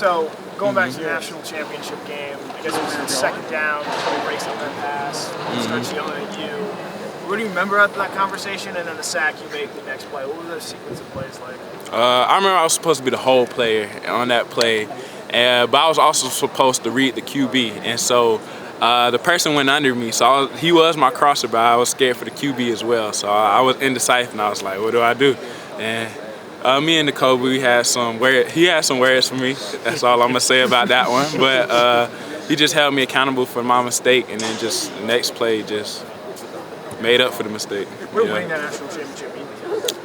So, going back to the national championship game, I guess it was the second down, Kobe breaks up that pass, starts yelling at you. What do you remember about that conversation, and then the sack you make the next play? What was that sequence of plays like? I remember I was supposed to be the whole player on that play, but I was also supposed to read the QB, and so the person went under me, so he was my crosser, but I was scared for the QB as well, so I was indecisive, and I was like, what do I do? And me and Kobe, he had some words for me. That's all I'm gonna say about that one. But he just held me accountable for my mistake, and then just the next play just made up for the mistake. What did winning that national championship mean?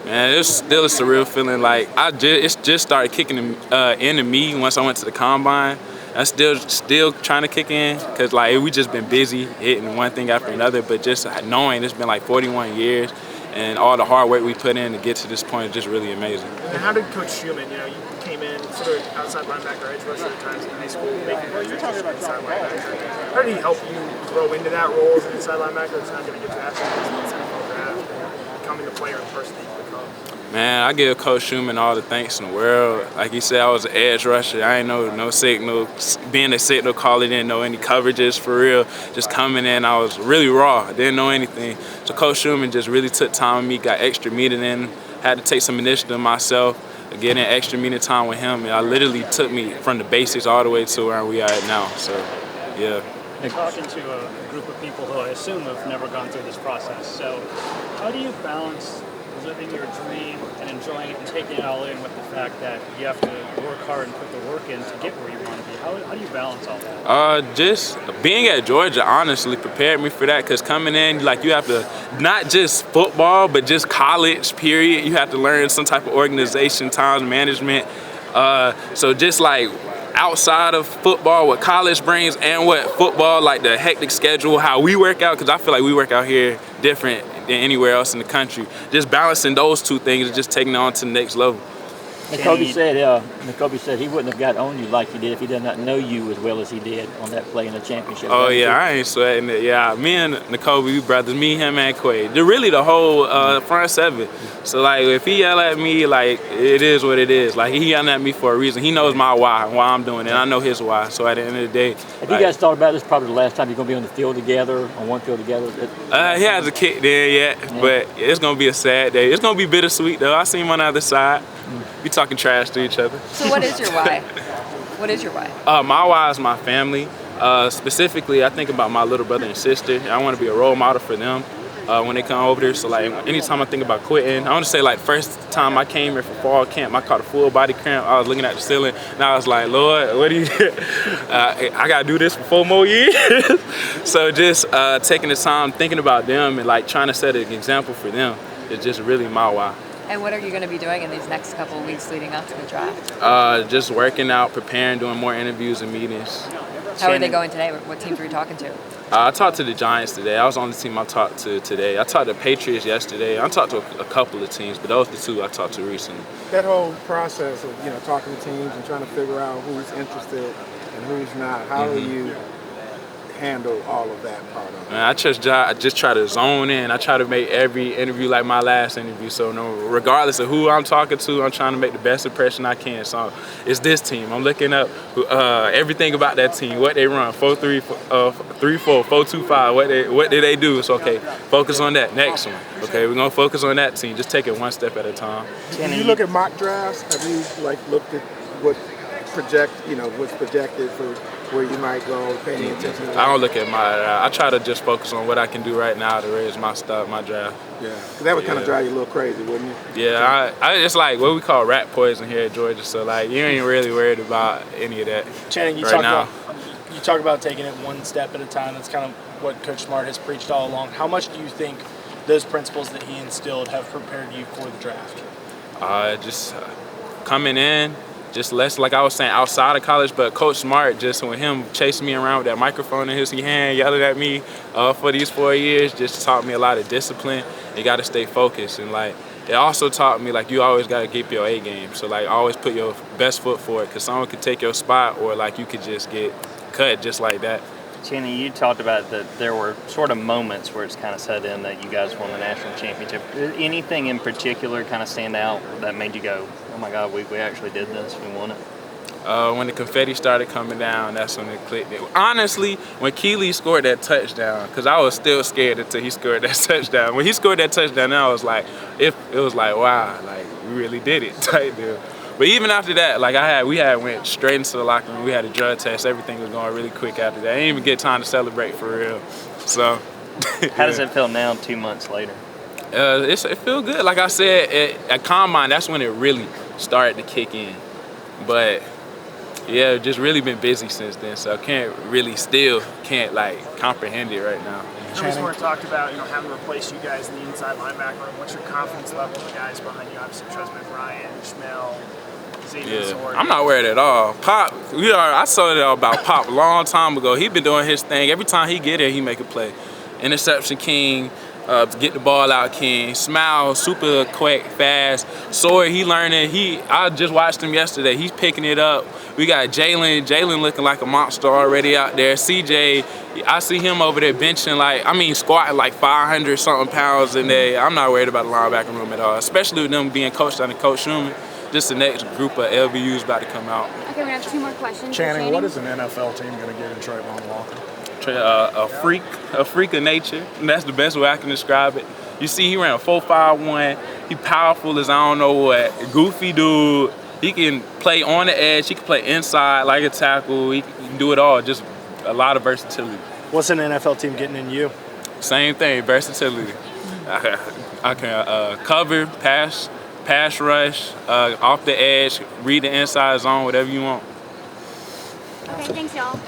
Man, it's still a surreal feeling. Like it just started kicking into me once I went to the combine. I'm still trying to kick in, because like we just been busy hitting one thing after another. But just knowing it's been like 41 years. And all the hard work we put in to get to this point is just really amazing. And how did Coach Schumann, you came in sort of outside linebacker, edge rusher at times in high school, making plays as inside linebacker. How did he help you grow into that role as an inside linebacker? It's not going to get drafted in the NFL draft and becoming the player and person that you become. Man, I give Coach Schumann all the thanks in the world. Like he said, I was an edge rusher. I ain't know no signal. Being a signal caller, didn't know any coverages for real. Just coming in, I was really raw. Didn't know anything. So Coach Schumann just really took time with me, got extra meeting in. Had to take some initiative myself, getting extra meeting time with him. And I literally took me from the basics all the way to where we are at now. So, yeah. You're talking to a group of people who I assume have never gone through this process. So how do you balance living your dream and enjoying it and taking it all in with the fact that you have to work hard and put the work in to get where you want to be? How do you balance all that? Just being at Georgia honestly prepared me for that, because coming in, like, you have to, not just football, but just college, period. You have to learn some type of organization, time management. So just like outside of football, what college brings and what football, like the hectic schedule, how we work out, because I feel like we work out here different than anywhere else in the country. Just balancing those two things and just taking it on to the next level. Kobe said he wouldn't have got on you like he did if he did not know you as well as he did on that play in the championship. Oh yeah, I ain't sweating it. Yeah, me and Nakobe, we brothers. Me, him, and Quay. They're really the whole front seven. So like, if he yell at me, like, it is what it is. Like, he yelling at me for a reason. He knows my why I'm doing it. And I know his why. So at the end of the day, have you guys thought about this? Probably the last time you're gonna be on the field together, on one field together. He hasn't kicked in yet, but it's gonna be a sad day. It's gonna be bittersweet though. I see him on the other side. We talking trash to each other. So what is your why? What is your why? My why is my family. Specifically, I think about my little brother and sister. I want to be a role model for them when they come over there. So like, anytime I think about quitting, I want to say like first time I came here for fall camp, I caught a full body cramp. I was looking at the ceiling, and I was like, Lord, what do you? I gotta do this for 4 more years. So just taking the time, thinking about them, and like trying to set an example for them is just really my why. And what are you going to be doing in these next couple of weeks leading up to the draft? Just working out, preparing, doing more interviews and meetings. How are they going today? What teams were you talking to? I talked to the Giants today. I was on the team I talked to today. I talked to the Patriots yesterday. I talked to a couple of teams, but those are the two I talked to recently. That whole process of talking to teams and trying to figure out who's interested and who's not, how do you handle all of that part of it? Man, I just try to zone in. I try to make every interview like my last interview. So regardless of who I'm talking to, I'm trying to make the best impression I can. So it's this team. I'm looking up everything about that team, what they run, 4-3, 3-4, 4-2-5. What did they do? It's okay. Focus on that next one. Okay, we're gonna focus on that team. Just take it one step at a time. When you look at mock drafts, have you looked at what's projected for where you might go, paying attention to that? I don't look at I try to just focus on what I can do right now to raise my draft. Yeah, because that would kind of drive you a little crazy, wouldn't it? Yeah, it's like what we call rat poison here at Georgia. So like, you ain't really worried about any of that. Channing, you talk about taking it one step at a time. That's kind of what Coach Smart has preached all along. How much do you think those principles that he instilled have prepared you for the draft? Just coming in. Just less, like I was saying, outside of college, but Coach Smart, just with him chasing me around with that microphone in his hand, yelling at me for these 4 years, just taught me a lot of discipline. You got to stay focused. And, like, it also taught me, like, you always got to keep your A game. So, like, always put your best foot forward, because someone could take your spot, or, like, you could just get cut just like that. Channing, you talked about that there were sort of moments where it's kind of set in that you guys won the national championship. Did anything in particular kind of stand out that made you go, oh my God, we actually did this, we won it? When the confetti started coming down, that's when it clicked. Honestly, when Keely scored that touchdown, because I was still scared until he scored that touchdown. When he scored that touchdown, then I was like, it was like, wow, like we really did it type deal. But even after that, like we went straight into the locker room. We had a drug test. Everything was going really quick after that. I didn't even get time to celebrate for real. So. How does it feel now, 2 months later? It feel good. Like I said, at Combine, that's when it really started to kick in. But yeah, just really been busy since then, so I can't like comprehend it right now. Chris Moore talked about having replaced you guys in the inside linebacker room. What's your confidence level in the guys behind you? Obviously, Tresman Bryant, Schmel, Xavier Sword. I'm not worried at all. Pop, I saw it about Pop a long time ago. He been doing his thing. Every time he get it, he make a play. Interception king, get the ball out king. Smile, super quick, fast. Sword, he learning. I just watched him yesterday. He's picking it up. We got Jalen looking like a monster already out there. CJ, I see him over there benching squatting like 500 something pounds in there. I'm not worried about the linebacker room at all, especially with them being coached under Coach Schumann. Just the next group of LBUs about to come out. Okay, we have 2 more questions. Channing, what is an NFL team going to get in Trayvon Walker? A freak of nature. And that's the best way I can describe it. You see, he ran a 4.51. He powerful as I don't know what. Goofy dude. He can play on the edge. He can play inside like a tackle. He can do it all. Just a lot of versatility. What's an NFL team getting in you? Same thing, versatility. I can cover, pass rush, off the edge, read the inside zone, whatever you want. Okay, thanks, y'all.